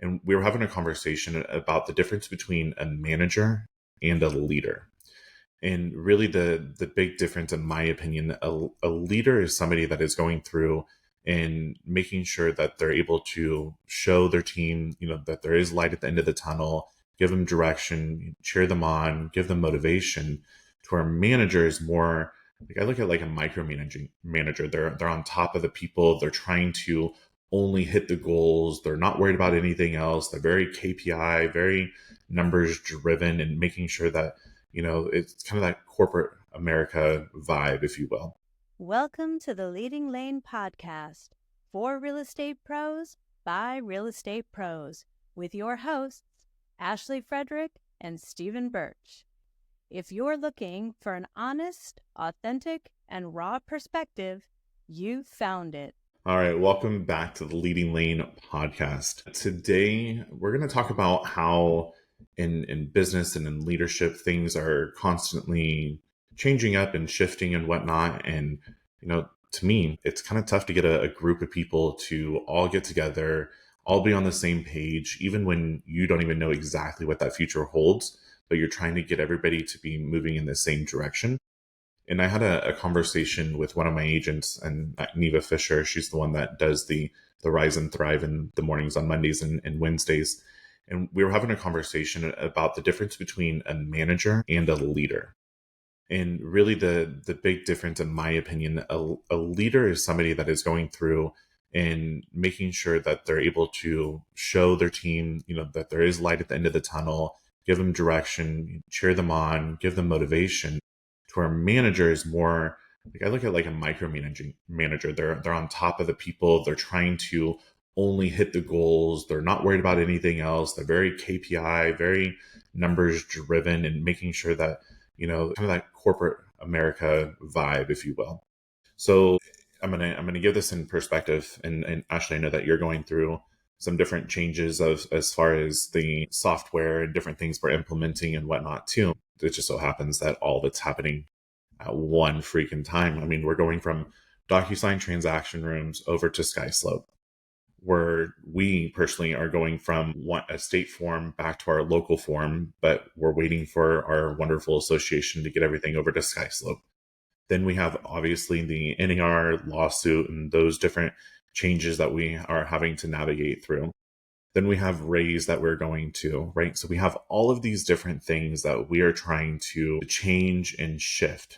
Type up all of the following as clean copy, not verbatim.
and we were having a conversation about the difference between a manager and a leader. And really, the big difference, in my opinion, a leader is somebody that is going through and making sure that they're able to show their team, that there is light at the end of the tunnel, give them direction, cheer them on, give them motivation. To our manager is more like, I look at like a micromanaging manager. They're on top of the people. They're trying to only hit the goals. They're not worried about anything else. They're very KPI, very numbers driven, and making sure that it's kind of that corporate America vibe, if you will. Welcome to the Leading Lane podcast for real estate pros by real estate pros with your hosts, Ashley Frederick and Stephen Birch. If you're looking for an honest, authentic, and raw perspective, you found it. All right, welcome back to the Leading Lane podcast. Today, we're going to talk about how in business and in leadership, things are constantly changing up and shifting and whatnot. And, to me, it's kind of tough to get a group of people to all get together, all be on the same page, even when you don't even know exactly what that future holds, but you're trying to get everybody to be moving in the same direction. And I had a conversation with one of my agents, and Neva Fisher. She's the one that does the Rise and Thrive in the mornings on Mondays and Wednesdays. And we were having a conversation about the difference between a manager and a leader. And really, the big difference, in my opinion, a leader is somebody that is going through and making sure that they're able to show their team, that there is light at the end of the tunnel, give them direction, cheer them on, give them motivation. To our manager is more like, I look at like a micromanaging manager. They're on top of the people. They're trying to only hit the goals. They're not worried about anything else. They're very KPI, very numbers driven, and making sure that, kind of that corporate America vibe, if you will. So I'm gonna give this in perspective. And Ashley, I know that you're going through some different changes as far as the software and different things we're implementing and whatnot too. It just so happens that all of it's happening at one freaking time. I mean, we're going from DocuSign transaction rooms over to SkySlope, where we personally are going from a state form back to our local form, but we're waiting for our wonderful association to get everything over to SkySlope. Then we have obviously the NAR lawsuit and those different changes that we are having to navigate through. Then we have Raise that we're going to, right? So we have all of these different things that we are trying to change and shift.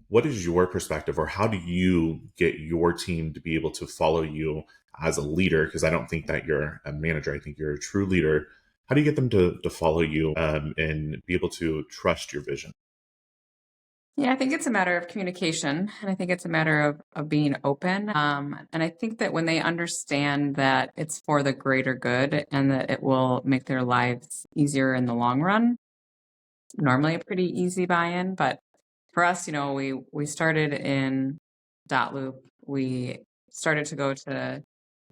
What is your perspective, or how do you get your team to be able to follow you as a leader? Because I don't think that you're a manager. I think you're a true leader. How do you get them to follow you and be able to trust your vision? Yeah, I think it's a matter of communication, and I think it's a matter of being open. And I think that when they understand that it's for the greater good and that it will make their lives easier in the long run, normally a pretty easy buy-in. But for us, we started in Dotloop. We started to go to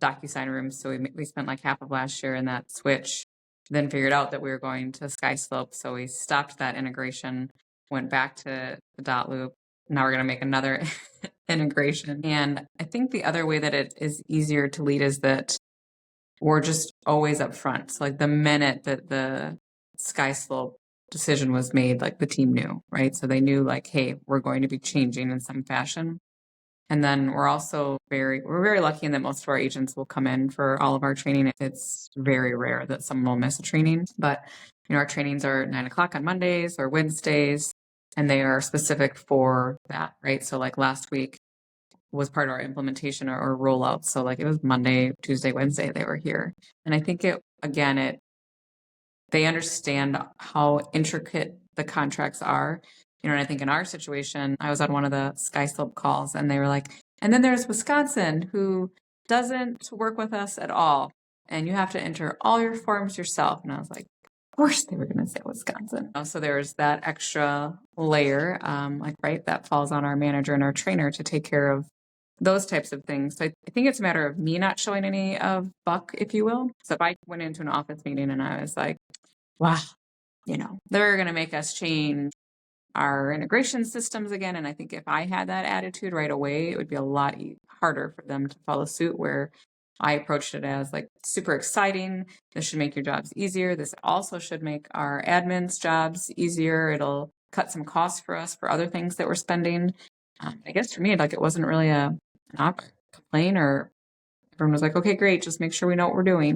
DocuSign rooms, so we spent like half of last year in that switch. Then figured out that we were going to SkySlope, so we stopped that integration. Went back to the Dotloop. Now we're going to make another integration. And I think the other way that it is easier to lead is that we're just always up front. So like the minute that the SkySlope decision was made, like the team knew, right? So they knew like, hey, we're going to be changing in some fashion. And then we're very lucky in that most of our agents will come in for all of our training. It's very rare that someone will miss a training, but our trainings are 9:00 on Mondays or Wednesdays, and they are specific for that, right? So like last week was part of our implementation or rollout. So like it was Monday, Tuesday, Wednesday, they were here. And I think they understand how intricate the contracts are. And I think in our situation, I was on one of the SkySlope calls and they were like, and then there's Wisconsin who doesn't work with us at all. And you have to enter all your forms yourself. And I was like, of course they were going to say Wisconsin. So there's that extra layer, that falls on our manager and our trainer to take care of those types of things. So I think it's a matter of me not showing any of buck, if you will. So if I went into an office meeting and I was like, wow, they're going to make us change our integration systems again. And I think if I had that attitude right away, it would be a lot harder for them to follow suit, where I approached it as like super exciting. This should make your jobs easier. This also should make our admins' jobs easier. It'll cut some costs for us for other things that we're spending. I guess for me, like it wasn't really an complaint, or everyone was like, okay, great, just make sure we know what we're doing.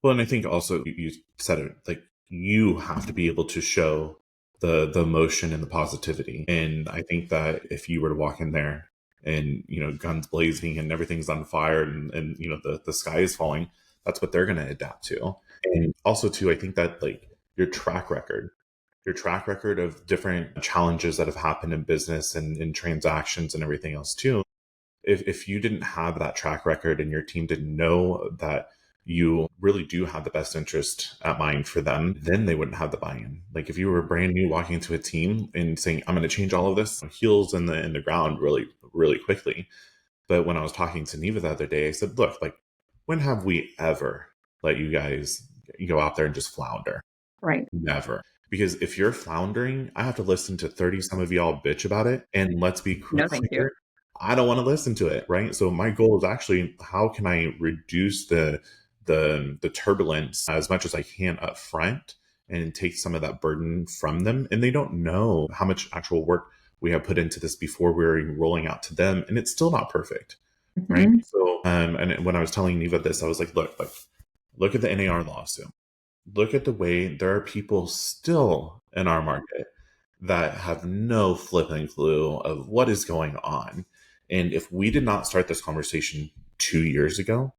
Well, and I think also you said it, like you have to be able to show the emotion and the positivity. And I think that if you were to walk in there and, guns blazing and everything's on fire and the sky is falling, that's what they're going to adapt to. And also too, I think that like your track record of different challenges that have happened in business and in transactions and everything else too. If you didn't have that track record and your team didn't know that you really do have the best interest at mind for them, then they wouldn't have the buy-in. Like if you were brand new walking into a team and saying, I'm going to change all of this, heels in the ground really, really quickly. But when I was talking to Neva the other day, I said, look, like when have we ever let you guys go out there and just flounder? Right. Never. Because if you're floundering, I have to listen to 30 some of y'all bitch about it. And let's be No, thank you. clear, I don't want to listen to it, right? So my goal is actually how can I reduce the turbulence as much as I can up front and take some of that burden from them. And they don't know how much actual work we have put into this before we're even rolling out to them. And it's still not perfect, right? So, and when I was telling Neva this, I was like, look at the NAR lawsuit. Look at the way there are people still in our market that have no flipping clue of what is going on. And if we did not start this conversation 2 years ago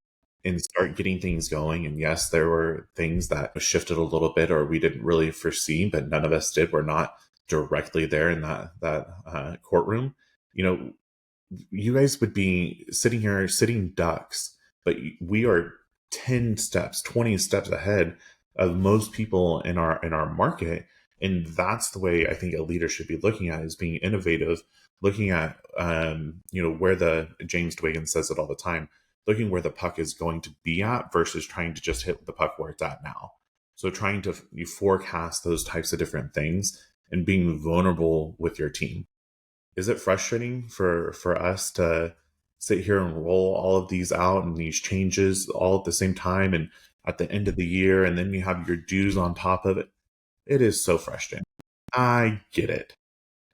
and start getting things going, and yes, there were things that shifted a little bit or we didn't really foresee, but none of us did. We're not directly there in that courtroom. You guys would be sitting here sitting ducks, but we are 10 steps, 20 steps ahead of most people in our market. And that's the way I think a leader should be looking at, is being innovative, looking at where the James Dwiggins says it all the time, looking where the puck is going to be at versus trying to just hit the puck where it's at now. So trying to you forecast those types of different things and being vulnerable with your team. Is it frustrating for us to sit here and roll all of these out and these changes all at the same time and at the end of the year, and then you have your dues on top of it? It is so frustrating. I get it.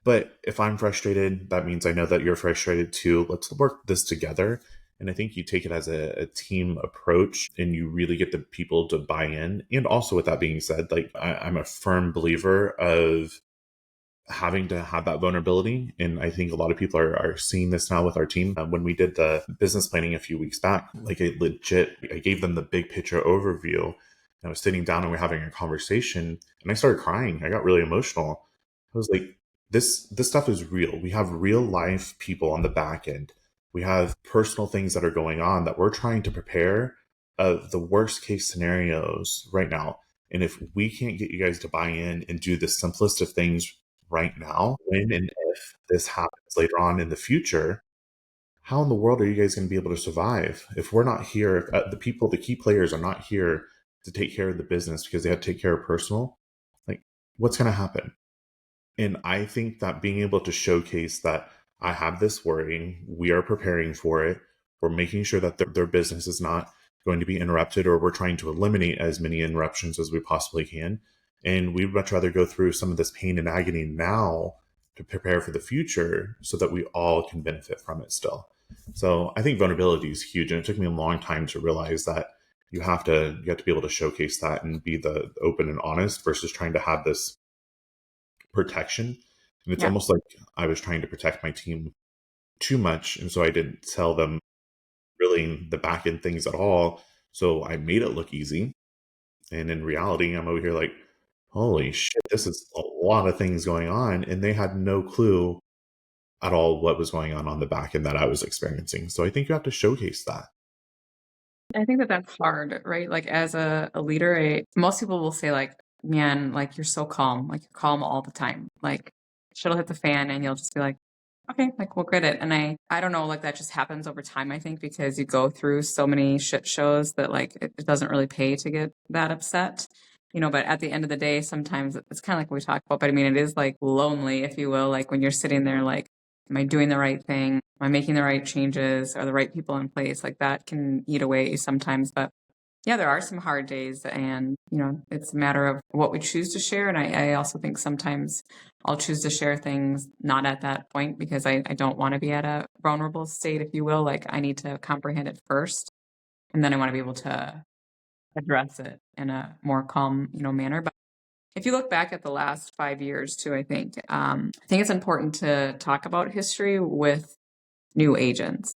But if I'm frustrated, that means I know that you're frustrated too. Let's work this together. And I think you take it as a team approach and you really get the people to buy in. And also with that being said, like I'm a firm believer of having to have that vulnerability. And I think a lot of people are seeing this now with our team. When we did the business planning a few weeks back, like I gave them the big picture overview. I was sitting down and we're having a conversation and I started crying. I got really emotional. I was like, this stuff is real. We have real life people on the back end. We have personal things that are going on that we're trying to prepare of the worst case scenarios right now. And if we can't get you guys to buy in and do the simplest of things right now, when and if this happens later on in the future, how in the world are you guys going to be able to survive if we're not here? If the key players are not here to take care of the business because they have to take care of personal, like what's going to happen? And I think that being able to showcase that I have this worry, we are preparing for it, we're making sure that their business is not going to be interrupted, or we're trying to eliminate as many interruptions as we possibly can. And we'd much rather go through some of this pain and agony now to prepare for the future so that we all can benefit from it still. So I think vulnerability is huge. And it took me a long time to realize that you have to be able to showcase that and be the open and honest versus trying to have this protection. And it's almost like I was trying to protect my team too much. And so I didn't tell them really the back end things at all. So I made it look easy. And in reality, I'm over here like, holy shit, this is a lot of things going on. And they had no clue at all what was going on the back end that I was experiencing. So I think you have to showcase that. I think that that's hard, right? Like as a leader, most people will say like, man, like you're so calm, like you're calm all the time. Like shit'll hit the fan and you'll just be like, okay, like we'll get it. And I don't know, like that just happens over time, I think, because you go through so many shit shows that like it doesn't really pay to get that upset. But at the end of the day, sometimes it's kind of like what we talked about, but I mean, it is like lonely, if you will, like when you're sitting there, like am I doing the right thing? Am I making the right changes? Are the right people in place? Like that can eat away sometimes. But yeah, there are some hard days, and it's a matter of what we choose to share. And I also think sometimes I'll choose to share things not at that point because I don't want to be at a vulnerable state, if you will. Like I need to comprehend it first, and then I want to be able to address it in a more calm, manner. But if you look back at the last 5 years too, I think it's important to talk about history with new agents.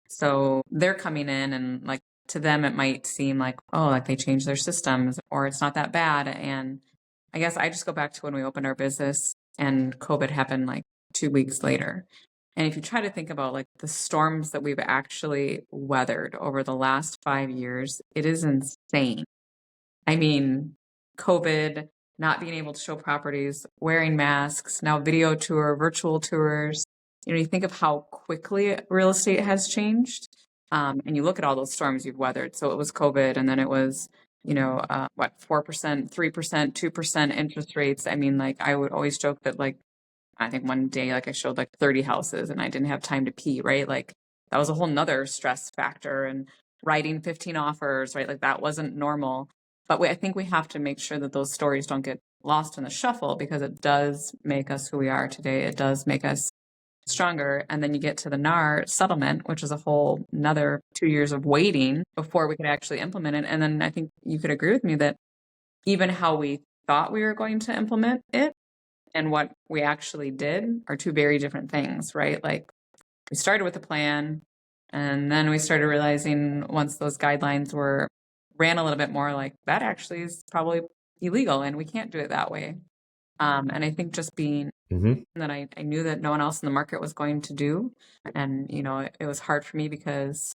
So they're coming in and like to them, it might seem like, oh, like they changed their systems or it's not that bad. And I guess I just go back to when we opened our business and COVID happened like 2 weeks later. And if you try to think about like the storms that we've actually weathered over the last 5 years, it is insane. I mean, COVID, not being able to show properties, wearing masks, now video tour, virtual tours. You think of how quickly real estate has changed. And you look at all those storms you've weathered. So it was COVID, and then it was, 4%, 3%, 2% interest rates. I mean, like I would always joke that like, I think one day, like I showed like 30 houses and I didn't have time to pee, right? Like that was a whole nother stress factor, and writing 15 offers, right? Like that wasn't normal. But I think we have to make sure that those stories don't get lost in the shuffle because it does make us who we are today. It does make us stronger. And then you get to the NAR settlement, which is a whole another 2 years of waiting before we could actually implement it. And then I think you could agree with me that even how we thought we were going to implement it and what we actually did are two very different things, right? Like we started with a plan, and then we started realizing once those guidelines ran a little bit more, like that actually is probably illegal and we can't do it that way. And I think just being that I knew that no one else in the market was going to do. And, it was hard for me because,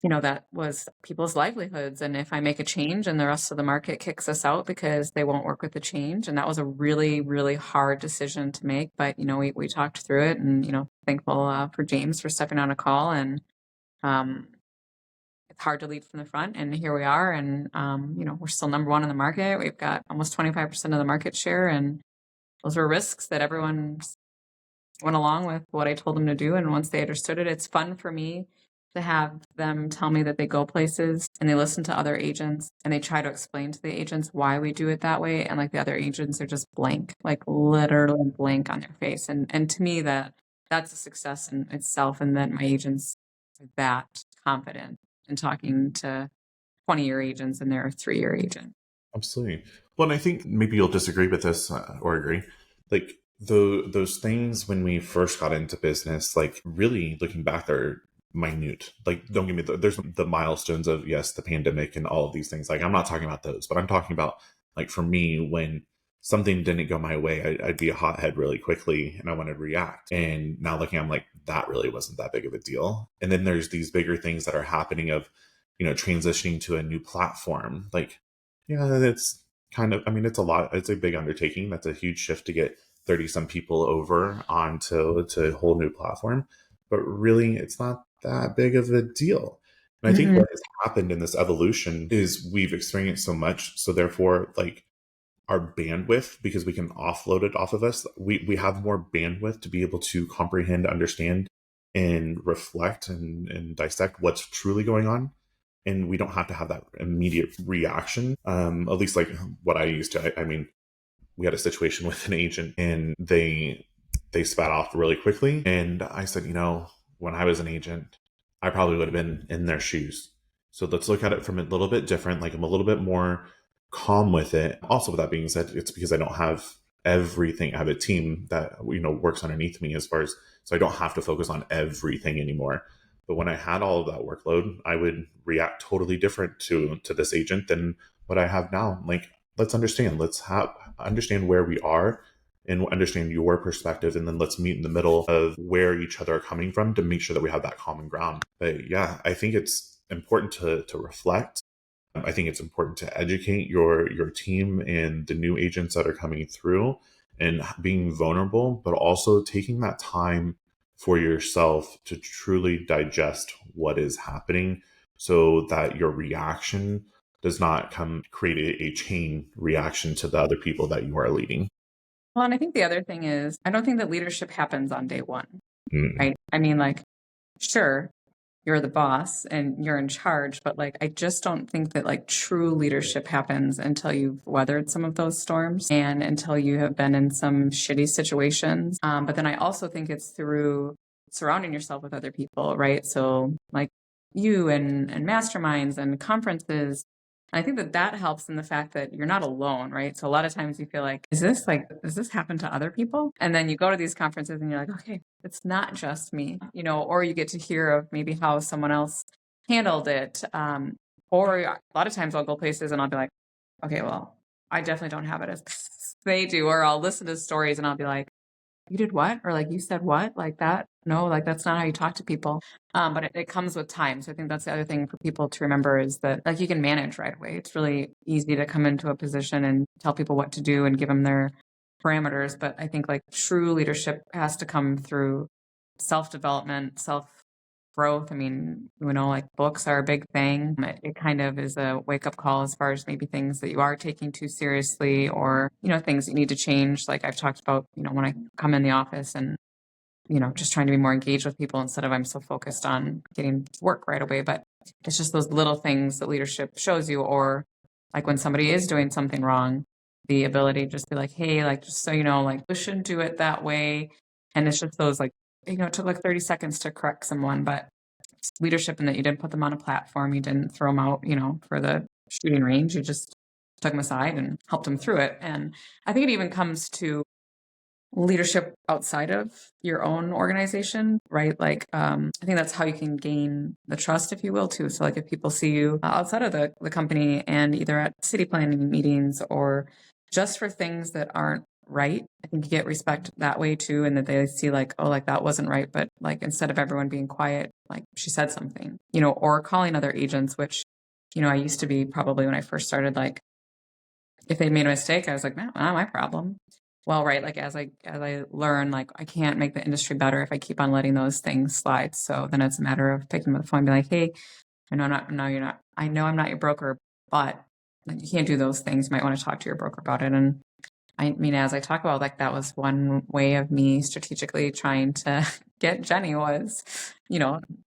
that was people's livelihoods. And if I make a change and the rest of the market kicks us out because they won't work with the change. And that was a really, really hard decision to make. But, we talked through it, and, thankful for James for stepping on a call. And it's hard to lead from the front. And here we are. And, we're still number one in the market. We've got almost 25% of the market share. And those were risks that everyone went along with what I told them to do. And once they understood it, it's fun for me to have them tell me that they go places and they listen to other agents and they try to explain to the agents why we do it that way. And like the other agents are just blank, like literally blank on their face. And to me, that's a success in itself. And that my agents are that confident in talking to 20-year agents and they're a 3-year agent. Absolutely. Well, and I think maybe you'll disagree with this or agree. Like those things when we first got into business, like really looking back, they're minute. Like, don't give me there's the milestones of, yes, the pandemic and all of these things. Like, I'm not talking about those, but I'm talking about like for me, when something didn't go my way, I'd be a hothead really quickly and I wanted to react. And now looking, I'm like, that really wasn't that big of a deal. And then there's these bigger things that are happening of, transitioning to a new platform. Like, yeah, it's kind of, I mean, it's a lot, it's a big undertaking. That's a huge shift to get 30 some people over onto a whole new platform. But really, it's not that big of a deal. And I think what has happened in this evolution is we've experienced so much. So therefore, like our bandwidth, because we can offload it off of us, we have more bandwidth to be able to comprehend, understand, and reflect and dissect what's truly going on. And we don't have to have that immediate reaction. At least like what I used to. I mean, we had a situation with an agent and they spat off really quickly. And I said, when I was an agent, I probably would have been in their shoes. So let's look at it from a little bit different. Like I'm a little bit more calm with it. Also, with that being said, it's because I don't have everything. I have a team that, works underneath me as far as, so I don't have to focus on everything anymore. But when I had all of that workload, I would react totally different to this agent than what I have now. Like, let's understand. Understand where we are and understand your perspective. And then let's meet in the middle of where each other are coming from to make sure that we have that common ground. But yeah, I think it's important to reflect. I think it's important to educate your team and the new agents that are coming through and being vulnerable, but also taking that time for yourself to truly digest what is happening so that your reaction does not create a chain reaction to the other people that you are leading. Well, and I think the other thing is, I don't think that leadership happens on day one, Mm. right? I mean, like, sure, you're the boss and you're in charge, but like, I just don't think that like true leadership happens until you've weathered some of those storms and until you have been in some shitty situations. But then I also think it's through surrounding yourself with other people, right? So like you and masterminds and conferences. I think that that helps in the fact that you're not alone, right? So a lot of times you feel like, does this happen to other people? And then you go to these conferences and you're like, okay, it's not just me, or you get to hear of maybe how someone else handled it. Or a lot of times I'll go places and I'll be like, okay, well, I definitely don't have it as they do. Or I'll listen to stories and I'll be like, you did what? Or like, you said what? Like that? No, like that's not how you talk to people. But it comes with time. So I think that's the other thing for people to remember is that like you can manage right away. It's really easy to come into a position and tell people what to do and give them their parameters. But I think like true leadership has to come through self-development, self-growth. I mean, like books are a big thing. It kind of is a wake-up call as far as maybe things that you are taking too seriously or, things that you need to change. Like I've talked about, when I come in the office and, just trying to be more engaged with people instead of I'm so focused on getting to work right away. But it's just those little things that leadership shows you, or like when somebody is doing something wrong, the ability to just be like, hey, like, just so you know, like, we shouldn't do it that way. And it's just those like, it took like 30 seconds to correct someone, but leadership in that you didn't put them on a platform. You didn't throw them out, for the shooting range. You just took them aside and helped them through it. And I think it even comes to leadership outside of your own organization, right? Like, I think that's how you can gain the trust, if you will, too. So like if people see you outside of the company and either at city planning meetings or just for things that aren't right, I think you get respect that way too. And that they see like, oh, like that wasn't right. But like, instead of everyone being quiet, like she said something, or calling other agents, which, I used to be probably when I first started, like if they made a mistake, I was like, no, not my problem. Well, right, like as I learn, like I can't make the industry better if I keep on letting those things slide. So then it's a matter of picking up the phone and be like, hey, I know I'm not, no, you're not. I know I'm not your broker, but like, you can't do those things. You might want to talk to your broker about it. And I mean, as I talk about, like that was one way of me strategically trying to get Jenny was,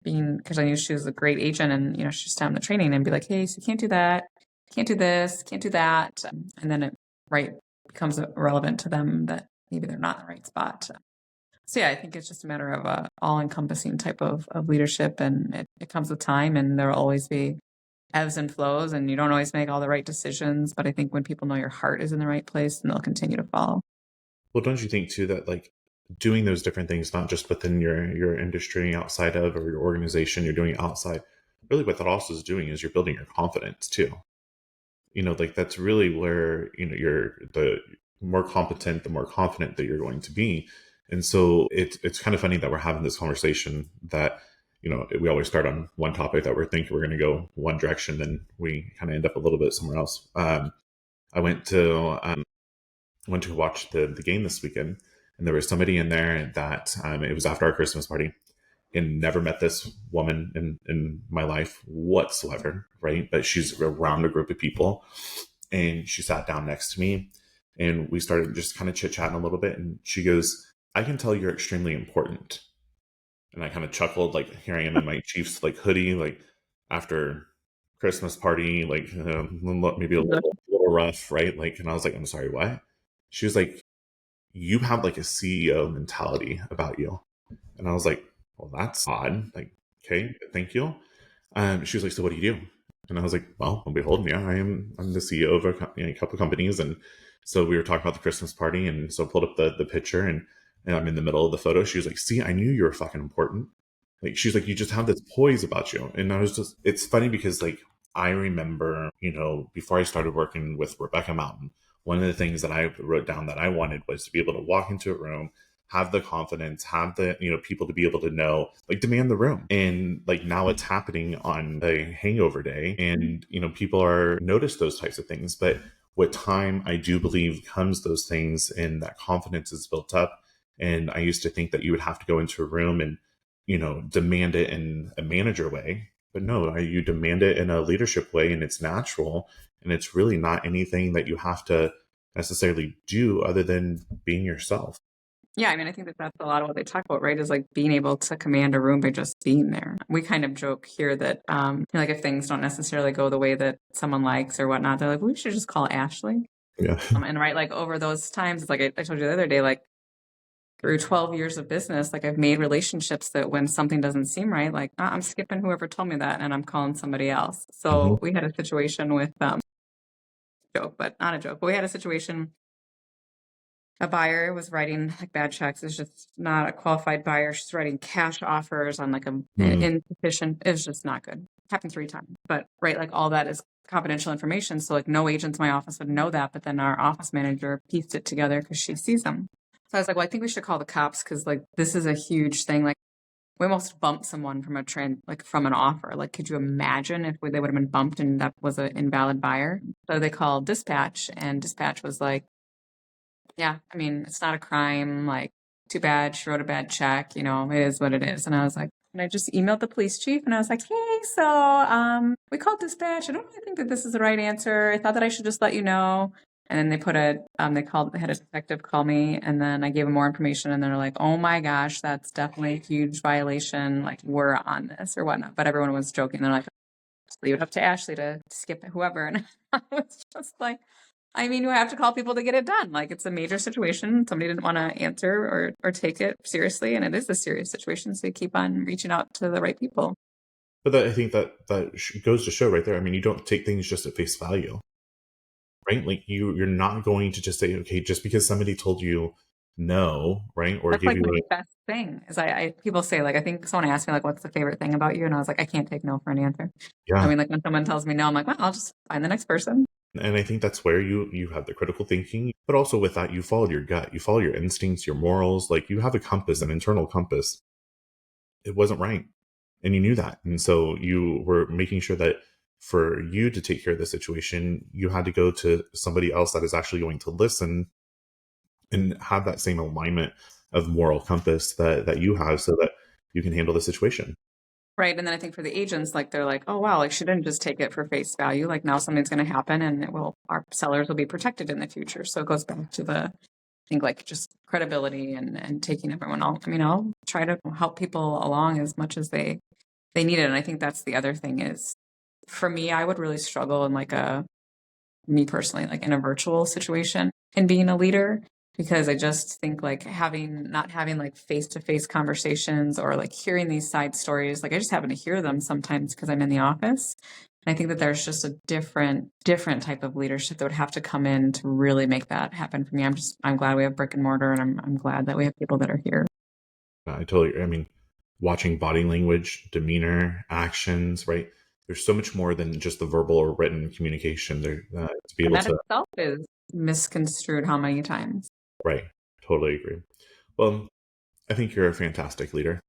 being, because I knew she was a great agent and, she's down the training and be like, hey, so you can't do that, can't do this, can't do that. And then it, right, becomes relevant to them that maybe they're not in the right spot. So yeah, I think it's just a matter of a all-encompassing type of leadership, and it comes with time, and there will always be ebbs and flows, and you don't always make all the right decisions. But I think when people know your heart is in the right place, then they'll continue to follow. Well, don't you think too that like doing those different things, not just within your industry, outside of, or your organization, you're doing it outside. Really, what that also is doing is you're building your confidence too. Like that's really where you're the more competent, the more confident that you're going to be. And so it's kind of funny that we're having this conversation that we always start on one topic that we're thinking we're going to go one direction, then we kind of end up a little bit somewhere else. I went to watch the game this weekend, and there was somebody in there that it was after our Christmas party, and never met this woman in my life whatsoever, right? But she's around a group of people, and she sat down next to me, and we started just kind of chit-chatting a little bit, and she goes, I can tell you're extremely important. And I kind of chuckled, like here I am in my Chiefs like hoodie, like after Christmas party, like maybe a little rough, right? Like, and I was like, I'm sorry, what? She was like, you have like a CEO mentality about you. And I was like, well, that's odd. Like, okay, thank you. She was like, so what do you do? And I was like, well, behold, yeah, I'm the CEO of a couple companies. And so we were talking about the Christmas party. And so I pulled up the picture, and I'm in the middle of the photo. She was like, see, I knew you were fucking important. Like, she's like, you just have this poise about you. And I was just, it's funny because like, I remember, before I started working with Rebecca Mountain, one of the things that I wrote down that I wanted was to be able to walk into a room, have the confidence, have the, people to be able to know, like demand the room. And like now it's happening on the hangover day, and, people are notice those types of things. But with time, I do believe comes those things, and that confidence is built up. And I used to think that you would have to go into a room and, demand it in a manager way. But no, you demand it in a leadership way, and it's natural. And it's really not anything that you have to necessarily do other than being yourself. Yeah, I mean, I think that that's a lot of what they talk about, right? Is like being able to command a room by just being there. We kind of joke here that, like if things don't necessarily go the way that someone likes or whatnot, they're like, we should just call Ashley. Yeah. And right, like over those times, it's like I told you the other day, like through 12 years of business, like I've made relationships that when something doesn't seem right, like I'm skipping whoever told me that and I'm calling somebody else. Hmm. So we had a situation with, joke, but not a joke, but we had a situation. A buyer was writing like bad checks. It's just not a qualified buyer. She's writing cash offers on like a Mm. insufficient. It was just not good. Happened 3 times, but right, like all that is confidential information. So like no agents in my office would know that, but then our office manager pieced it together because she sees them. So I was like, well, I think we should call the cops because like this is a huge thing. Like we almost bumped someone from from an offer. Like, could you imagine if they would have been bumped and that was an invalid buyer? So they called dispatch, and dispatch was like, yeah, I mean, it's not a crime. Like, too bad she wrote a bad check. You know, it is what it is. And I was like, and I just emailed the police chief and I was like, hey, so we called dispatch. I don't really think that this is the right answer. I thought that I should just let you know. And then they had a detective call me, and then I gave them more information, and they're like, oh my gosh, that's definitely a huge violation. Like, we're on this or whatnot. But everyone was joking. They're like, just leave it up to Ashley to skip whoever. And I was just like, I mean, you have to call people to get it done. Like it's a major situation. Somebody didn't want to answer or take it seriously, and it is a serious situation. So you keep on reaching out to the right people. But I think that goes to show right there. I mean, you don't take things just at face value, right? Like you're not going to just say, okay, just because somebody told you no, right, or That's give like you my a best thing. Is people say like, I think someone asked me like, what's the favorite thing about you, and I was like, I can't take no for an answer. I yeah. mean, like when someone tells me no, I'm like, well, I'll just find the next person. And I think that's where you have the critical thinking, but also with that, you followed your gut, you follow your instincts, your morals. Like you have a compass, an internal compass. It wasn't right, and you knew that, and so you were making sure that for you to take care of the situation, you had to go to somebody else that is actually going to listen and have that same alignment of moral compass that you have, so that you can handle the situation. Right. And then I think for the agents, like they're like, oh wow, like she didn't just take it for face value. Like now something's going to happen, and our sellers will be protected in the future. So it goes back to I think like just credibility and taking everyone on. I mean, I'll try to help people along as much as they need it. And I think that's the other thing is for me, I would really struggle in me personally, like in a virtual situation and being a leader, because I just think like not having like face-to-face conversations or like hearing these side stories, like I just happen to hear them sometimes because I'm in the office. And I think that there's just a different type of leadership that would have to come in to really make that happen for me. I'm glad we have brick and mortar, and I'm glad that we have people that are here. I mean, watching body language, demeanor, actions, right? There's so much more than just the verbal or written communication there, to be And able that to. itself is misconstrued how many times? Right. Totally agree. Well, I think you're a fantastic leader.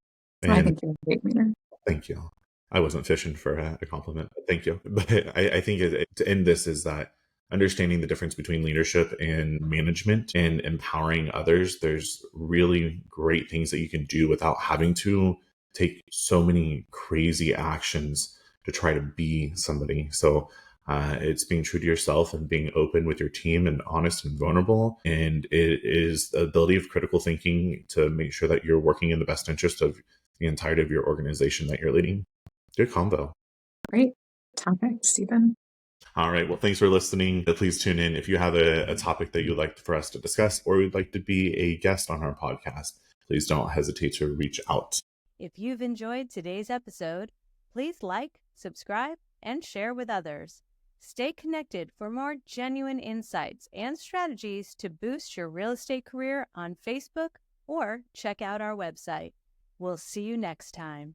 I And think you're a great leader. thank you. I wasn't fishing for a compliment, but thank you. But I think to end this is that understanding the difference between leadership and management and empowering others, there's really great things that you can do without having to take so many crazy actions to try to be somebody. So it's being true to yourself and being open with your team and honest and vulnerable. And it is the ability of critical thinking to make sure that you're working in the best interest of the entirety of your organization that you're leading. Good combo. Great topic, Stephen. All right. Well, thanks for listening. Please tune in if you have a topic that you'd like for us to discuss or would like to be a guest on our podcast. Please don't hesitate to reach out. If you've enjoyed today's episode, please like, subscribe, and share with others. Stay connected for more genuine insights and strategies to boost your real estate career on Facebook, or check out our website. We'll see you next time.